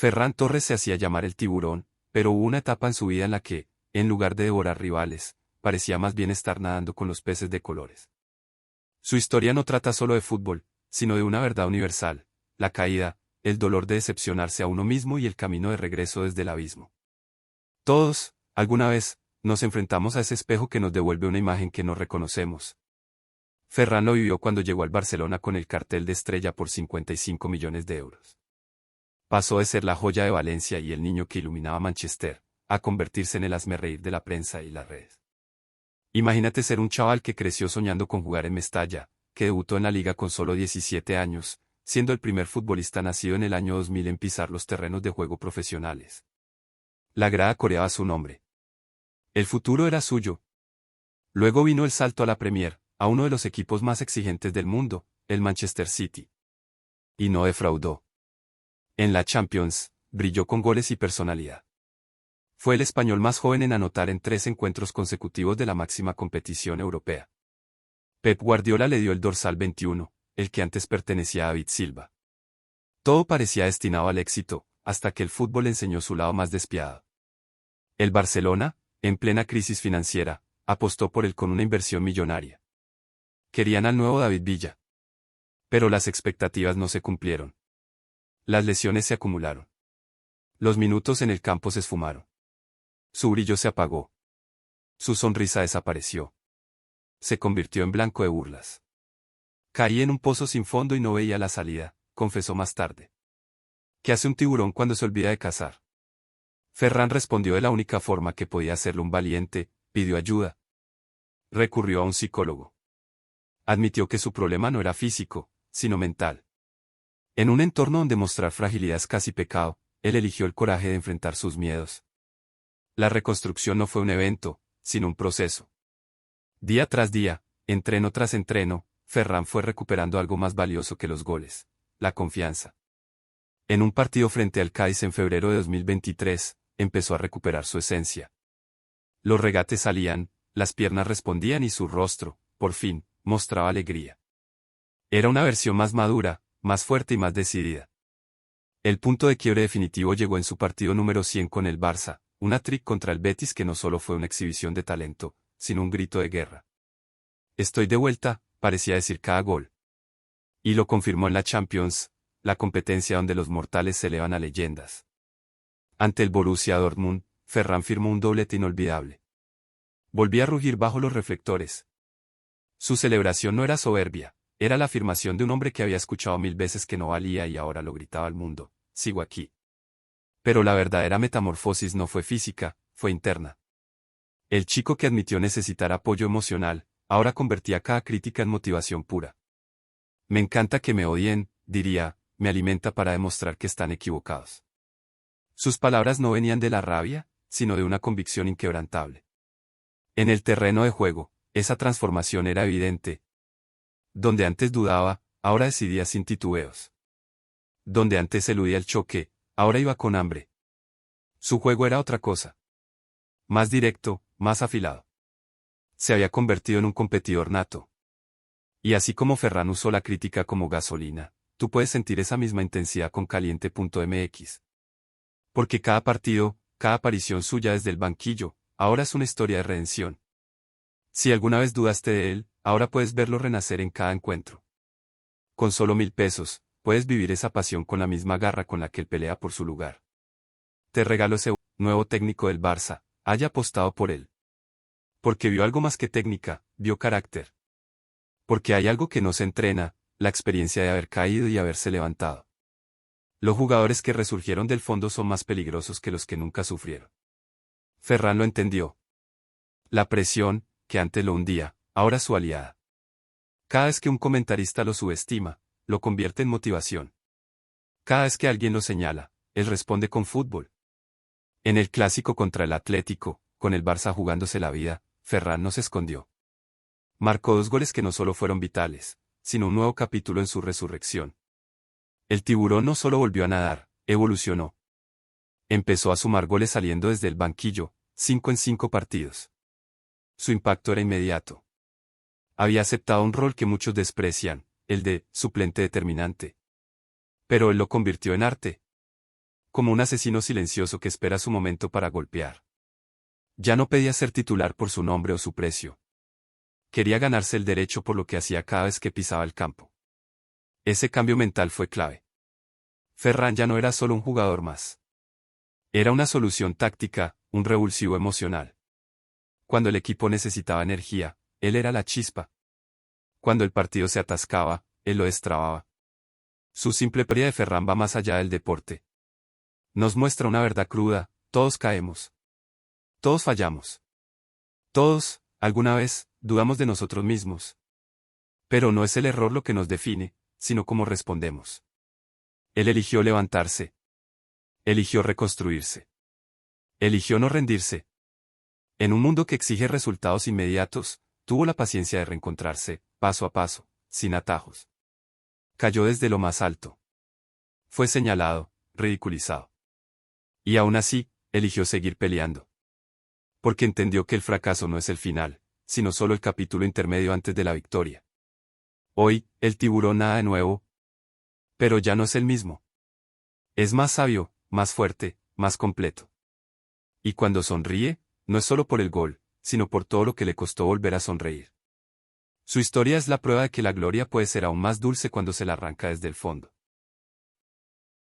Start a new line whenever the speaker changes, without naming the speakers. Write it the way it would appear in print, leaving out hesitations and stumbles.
Ferran Torres se hacía llamar el tiburón, pero hubo una etapa en su vida en la que, en lugar de devorar rivales, parecía más bien estar nadando con los peces de colores. Su historia no trata solo de fútbol, sino de una verdad universal: la caída, el dolor de decepcionarse a uno mismo y el camino de regreso desde el abismo. Todos, alguna vez, nos enfrentamos a ese espejo que nos devuelve una imagen que no reconocemos. Ferran lo vivió cuando llegó al Barcelona con el cartel de estrella por 55 millones de euros. Pasó de ser la joya de Valencia y el niño que iluminaba Manchester, a convertirse en el hazmerreír de la prensa y las redes. Imagínate ser un chaval que creció soñando con jugar en Mestalla, que debutó en la liga con solo 17 años, siendo el primer futbolista nacido en el año 2000 en pisar los terrenos de juego profesionales. La grada coreaba su nombre. El futuro era suyo. Luego vino el salto a la Premier, a uno de los equipos más exigentes del mundo, el Manchester City. Y no defraudó. En la Champions, brilló con goles y personalidad. Fue el español más joven en anotar en 3 encuentros consecutivos de la máxima competición europea. Pep Guardiola le dio el dorsal 21, el que antes pertenecía a David Silva. Todo parecía destinado al éxito, hasta que el fútbol enseñó su lado más despiadado. El Barcelona, en plena crisis financiera, apostó por él con una inversión millonaria. Querían al nuevo David Villa. Pero las expectativas no se cumplieron. Las lesiones se acumularon. Los minutos en el campo se esfumaron. Su brillo se apagó. Su sonrisa desapareció. Se convirtió en blanco de burlas. Caí en un pozo sin fondo y no veía la salida, confesó más tarde. ¿Qué hace un tiburón cuando se olvida de cazar? Ferran respondió de la única forma que podía hacerlo un valiente: pidió ayuda. Recurrió a un psicólogo. Admitió que su problema no era físico, sino mental. En un entorno donde mostrar fragilidad es casi pecado, él eligió el coraje de enfrentar sus miedos. La reconstrucción no fue un evento, sino un proceso. Día tras día, entreno tras entreno, Ferran fue recuperando algo más valioso que los goles: la confianza. En un partido frente al Cádiz en febrero de 2023, empezó a recuperar su esencia. Los regates salían, las piernas respondían y su rostro, por fin, mostraba alegría. Era una versión más madura, más fuerte y más decidida. El punto de quiebre definitivo llegó en su partido número 100 con el Barça, un hat-trick contra el Betis que no solo fue una exhibición de talento, sino un grito de guerra. Estoy de vuelta, parecía decir cada gol. Y lo confirmó en la Champions, la competencia donde los mortales se elevan a leyendas. Ante el Borussia Dortmund, Ferran firmó un doblete inolvidable. Volvía a rugir bajo los reflectores. Su celebración no era soberbia, era la afirmación de un hombre que había escuchado 1000 veces que no valía y ahora lo gritaba al mundo: sigo aquí. Pero la verdadera metamorfosis no fue física, fue interna. El chico que admitió necesitar apoyo emocional, ahora convertía cada crítica en motivación pura. Me encanta que me odien, diría, me alimenta para demostrar que están equivocados. Sus palabras no venían de la rabia, sino de una convicción inquebrantable. En el terreno de juego, esa transformación era evidente. Donde antes dudaba, ahora decidía sin titubeos. Donde antes eludía el choque, ahora iba con hambre. Su juego era otra cosa. Más directo, más afilado. Se había convertido en un competidor nato. Y así como Ferran usó la crítica como gasolina, tú puedes sentir esa misma intensidad con Caliente.mx. Porque cada partido, cada aparición suya desde el banquillo, ahora es una historia de redención. Si alguna vez dudaste de él, ahora puedes verlo renacer en cada encuentro. Con solo 1000 pesos, puedes vivir esa pasión con la misma garra con la que él pelea por su lugar. Te regalo ese nuevo técnico del Barça, haya apostado por él. Porque vio algo más que técnica, vio carácter. Porque hay algo que no se entrena: la experiencia de haber caído y haberse levantado. Los jugadores que resurgieron del fondo son más peligrosos que los que nunca sufrieron. Ferran lo entendió. La presión, que antes lo hundía, ahora es su aliada. Cada vez que un comentarista lo subestima, lo convierte en motivación. Cada vez que alguien lo señala, él responde con fútbol. En el clásico contra el Atlético, con el Barça jugándose la vida, Ferran no se escondió. Marcó 2 goles que no solo fueron vitales, sino un nuevo capítulo en su resurrección. El tiburón no solo volvió a nadar, evolucionó. Empezó a sumar goles saliendo desde el banquillo, 5 en 5 partidos. Su impacto era inmediato. Había aceptado un rol que muchos desprecian, el de suplente determinante. Pero él lo convirtió en arte. como un asesino silencioso que espera su momento para golpear. Ya no pedía ser titular por su nombre o su precio. Quería ganarse el derecho por lo que hacía cada vez que pisaba el campo. Ese cambio mental fue clave. Ferran ya no era solo un jugador más. Era una solución táctica, un revulsivo emocional. Cuando el equipo necesitaba energía, él era la chispa. Cuando el partido se atascaba, él lo destrababa. Su simple pérdida de Ferran va más allá del deporte. Nos muestra una verdad cruda: todos caemos. Todos fallamos. Todos, alguna vez, dudamos de nosotros mismos. Pero no es el error lo que nos define, sino cómo respondemos. Él eligió levantarse. Eligió reconstruirse. Eligió no rendirse. En un mundo que exige resultados inmediatos, tuvo la paciencia de reencontrarse, paso a paso, sin atajos. Cayó desde lo más alto. Fue señalado, ridiculizado. Y aún así, eligió seguir peleando. Porque entendió que el fracaso no es el final, sino solo el capítulo intermedio antes de la victoria. Hoy, el tiburón nada de nuevo. Pero ya no es el mismo. Es más sabio, más fuerte, más completo. Y cuando sonríe, no es solo por el gol, sino por todo lo que le costó volver a sonreír. Su historia es la prueba de que la gloria puede ser aún más dulce cuando se la arranca desde el fondo.